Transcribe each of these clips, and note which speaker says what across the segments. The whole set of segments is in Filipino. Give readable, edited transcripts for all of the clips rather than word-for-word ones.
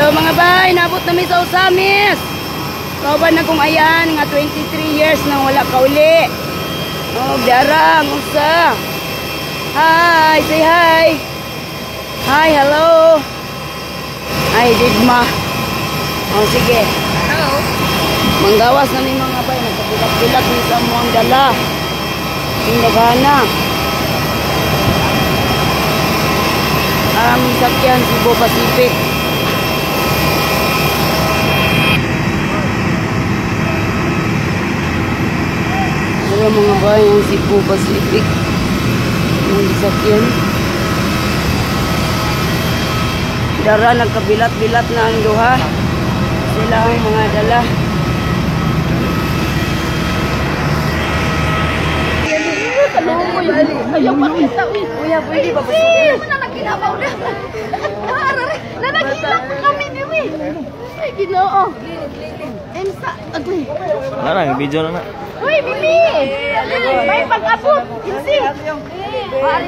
Speaker 1: Hello mga bay, nabot namin sa Usamis. Kauban na kong ayan, nga 23 years nang wala ka uli. Oh, darang, usa. Hi, say hi. Hi, hello. Hi, Digma. Oh, sige.
Speaker 2: Hello.
Speaker 1: Manggawas na ni mga bay, nagkabilat-bilat ni sa muang dala. Indagana. Aming sakyan, Cebu Pacific. Mga bay ang Cebu Pacific yung disakyan dara nagkabilat-bilat na ang duha sila ang mga dala ayaw makita kuya pwede ba ba
Speaker 2: Nanaginabaw na nanagilak kami niwi ay ginoo emsa agoy
Speaker 3: Narang video na na.
Speaker 2: uy bibi may pag-abot kinsi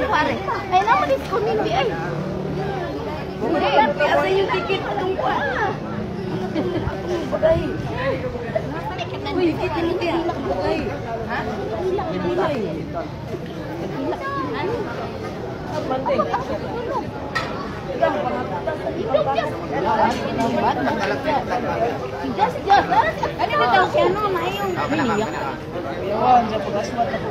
Speaker 2: pare ay naman isko nindi ay
Speaker 1: asa yung ticket itong kwa bagay uy ticket yung tilak bagay ha? tilak banding
Speaker 2: ano ba daw siya no na yung biniyak
Speaker 1: yawan sa pag-aswat ako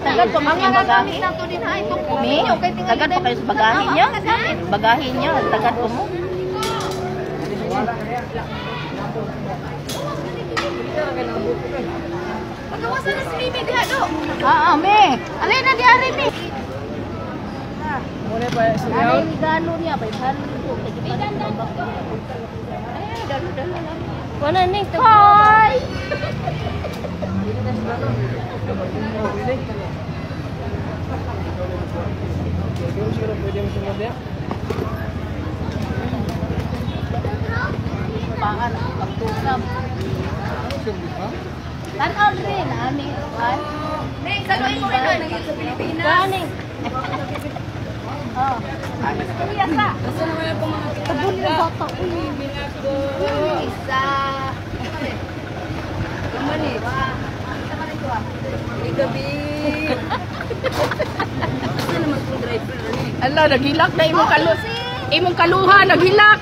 Speaker 2: Tagad pa mga bagahe nato din ha ito kumi okay tagad pa kayo sa bagahe niya tagad ko mo pagawasan na si Mimi diha do me alay na di ari mi
Speaker 1: muna ba sa
Speaker 2: ano yung galo niya ba halo ko dalo wala ni hi pangan pagtukam tan rin ani kan ning saluin mo rin sa Pilipinas kaning oh kuya sa asa naman yung mga tabon ng bata uy binago isa naman eh gabi asa naman kung driver ani ala naghilak na imong kaluha naghilak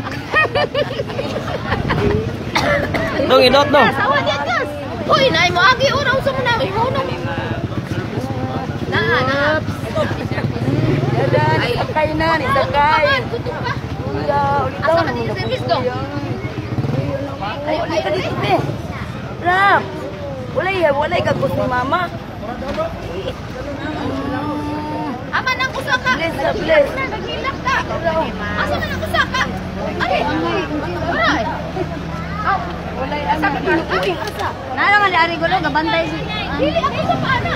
Speaker 3: Dong idot dong.
Speaker 2: sawa diya gas hoy nay mo agi una usa mo na imo na
Speaker 1: ay sakay na ni sakay
Speaker 2: tutok ka
Speaker 1: kuya ulit
Speaker 2: asa ka din service dong
Speaker 1: ay ulit ka dito be rap walay ka kus ni mama
Speaker 2: ama nang usa ka
Speaker 1: bless
Speaker 2: naghilak ka asa man ang usa ka ay aray
Speaker 1: walay ang
Speaker 2: ay asa nala nga ari gulo gabantay dili ako sa paana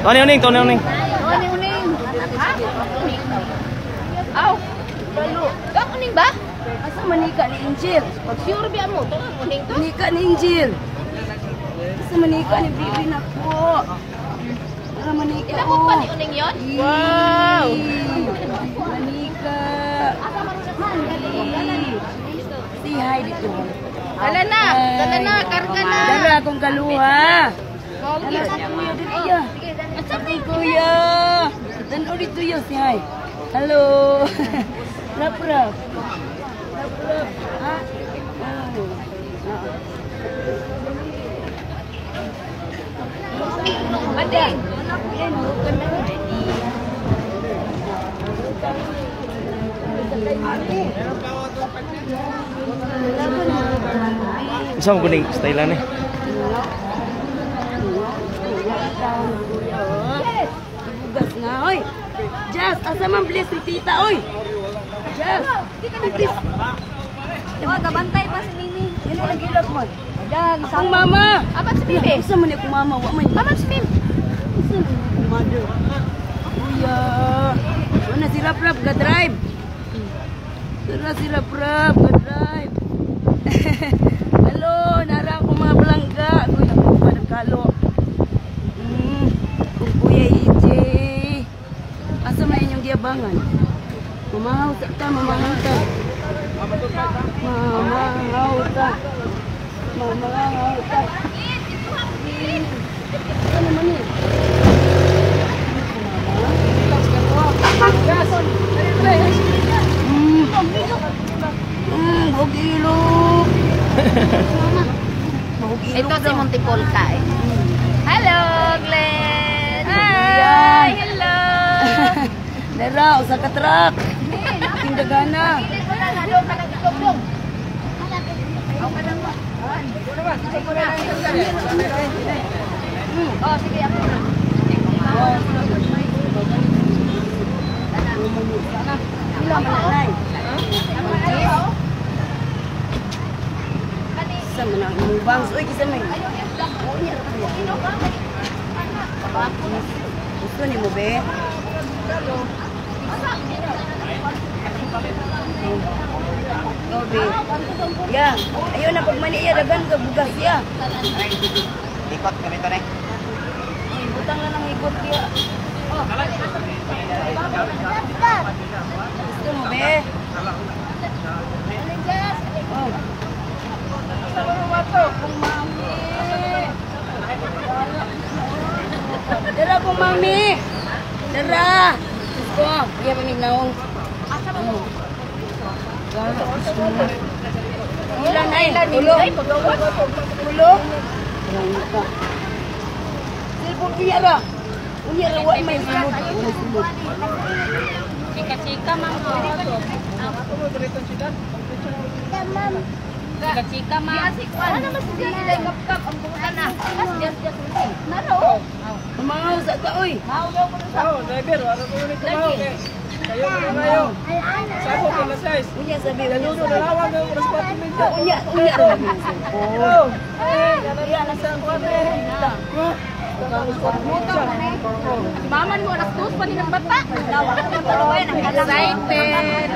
Speaker 3: Tony uning.
Speaker 2: uning ha aw
Speaker 1: balo
Speaker 2: gak uning ba
Speaker 1: asa manika ni Angel
Speaker 2: pag sure biya mo to uning to
Speaker 1: manika ni Angel asa manika ni bibi na ko para manika
Speaker 2: inabot pa ni uning yon wow
Speaker 1: manika
Speaker 2: asa marunong
Speaker 1: si hi dito
Speaker 2: dala na karga na
Speaker 1: dala akong kaluha
Speaker 2: Pogi.
Speaker 1: Dala si kuya dito ya si kuya dan dito ya si hi hello rap ha
Speaker 2: Banding.
Speaker 3: Isang kuning style ni.
Speaker 1: Bugas na oy Jazz asa man bless si tita oy Jazz please
Speaker 2: Gabantay pa si Mimi.
Speaker 1: Dili lagi lang mo.
Speaker 2: Dan
Speaker 1: Ang mama.
Speaker 2: Aman si Bibi.
Speaker 1: Isa man ako mama, wa man.
Speaker 2: Aman si Mimi.
Speaker 1: Isa man ako mother. Kuya. Wala si Rap ga drive. Tara si Rap ga drive. Hello, nara ko mga balangga. Kuya, ako pa nagkalo. timbangan. Mamahaw ta, mamahaw ta. Mamahaw ta. Mamahaw ta. Ano man eh? Bugilo.
Speaker 2: Ito si Montipolca eh. Hello, Glenn!
Speaker 1: Hi!
Speaker 2: Hello!
Speaker 1: Dara, usa ka truck. Tindagana.
Speaker 2: Oh, sige ako na.
Speaker 1: Ilang manay. Sa manang mubang. Uy, kisa may. Gusto ni mo, be? Be. Ya, ayaw na pagmani iya, dagan ka bugas ya.
Speaker 4: Ikot kami to, Nek.
Speaker 1: Butang na lang ikot dia. Gusto mo, be? Oh. Dara ko, mami. Dara. Gusto. Iya paminaw. Ilan ay? Tulo. Tulo. Silpon iya ra. Unya ra wa may sulod.
Speaker 2: Chika-chika, ma'am. Chika-chika, ma'am. Ano mas diyan nila kap-kap ang bunga na. Mas diyan naro.
Speaker 1: Mangaw sa ta oy.
Speaker 4: Driver, ano ko ulit tumaw? Kayo ko kayo. Sabo ka na size.
Speaker 1: Unya sabi
Speaker 4: Kayo
Speaker 1: unya.
Speaker 4: na lawag ng oras pa tuminta.
Speaker 1: Unya ra.
Speaker 4: Oh. Iya na sa kuwan.
Speaker 2: Maman mo, alas 2 pa rin ang bata. Tawag ka ng taluan. Excited.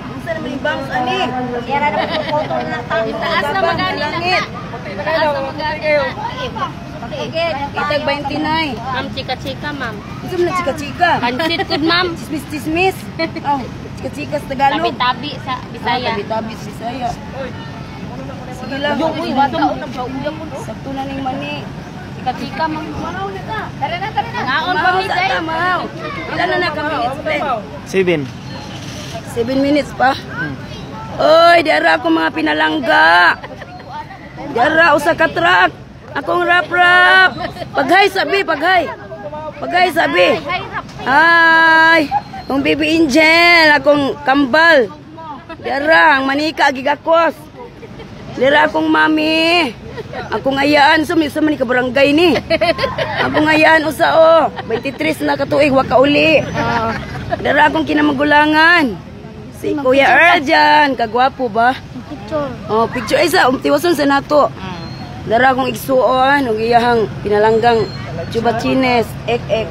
Speaker 1: Unsa naman yung bangs ani?
Speaker 2: Kaya na photo na tao. Itaas na magani langit. Itaas na magani kayo.
Speaker 1: Itag 29.
Speaker 2: Ma'am, chika-chika, ma'am.
Speaker 1: Unsa man chika-chika?
Speaker 2: Pansit good, ma'am.
Speaker 1: Chismis. Oh, chika-chika sa Tagalog.
Speaker 2: Tabi-tabi sa Bisaya.
Speaker 1: Tabi sa Bisaya. Sige lang.
Speaker 2: Uy, wata o nagpauya po.
Speaker 1: Sakto na ning mani.
Speaker 2: Chika-chika, ma'am. Tara na. Ngaon pa
Speaker 1: Mamaw
Speaker 2: mi
Speaker 1: sa
Speaker 2: day.
Speaker 1: tamaw. Ilan na kami explain?
Speaker 3: 7.
Speaker 1: 7 minutes pa. Oy, dara ako mga pinalangga. Dara usa ka truck. Akong rap-rap. Paghay sabi, paghay. Paghay sabi. Ay, kung baby angel, akong kambal. Dara, ang manika gigakos. Dara akong mami. Akong ayaan sumi ni ka barangay ni. Akong ayaan usa 23 na katuig wa ka uli. Dara akong kinamagulangan. Si Kuya Erjan, kagwapo ba?
Speaker 2: Picture.
Speaker 1: Oh, picture isa tiwason sa nato. Dara akong igsuon ug iyahang pinalanggang chubachines, ek.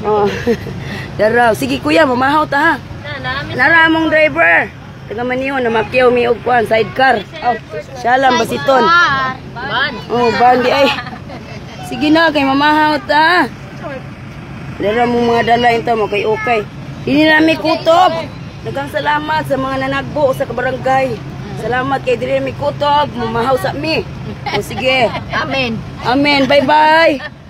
Speaker 1: Oh. Dara, sige kuya, mamahaw ta ha. Nara mong driver. Taga maniyo na makyaw mi og kuan sidecar. Oh, siya lang basiton.
Speaker 2: Ban.
Speaker 1: Oh, bandi ay. Sige na kay mamahaw ta. Dara mong mga dala inta mo kay okay. Dili na mi kutob. Daghang salamat sa mga nanagbo sa kabarangay. Salamat kay dili mi kutob, mamahaw sa mi. O sige.
Speaker 2: Amen.
Speaker 1: Amen. Bye-bye.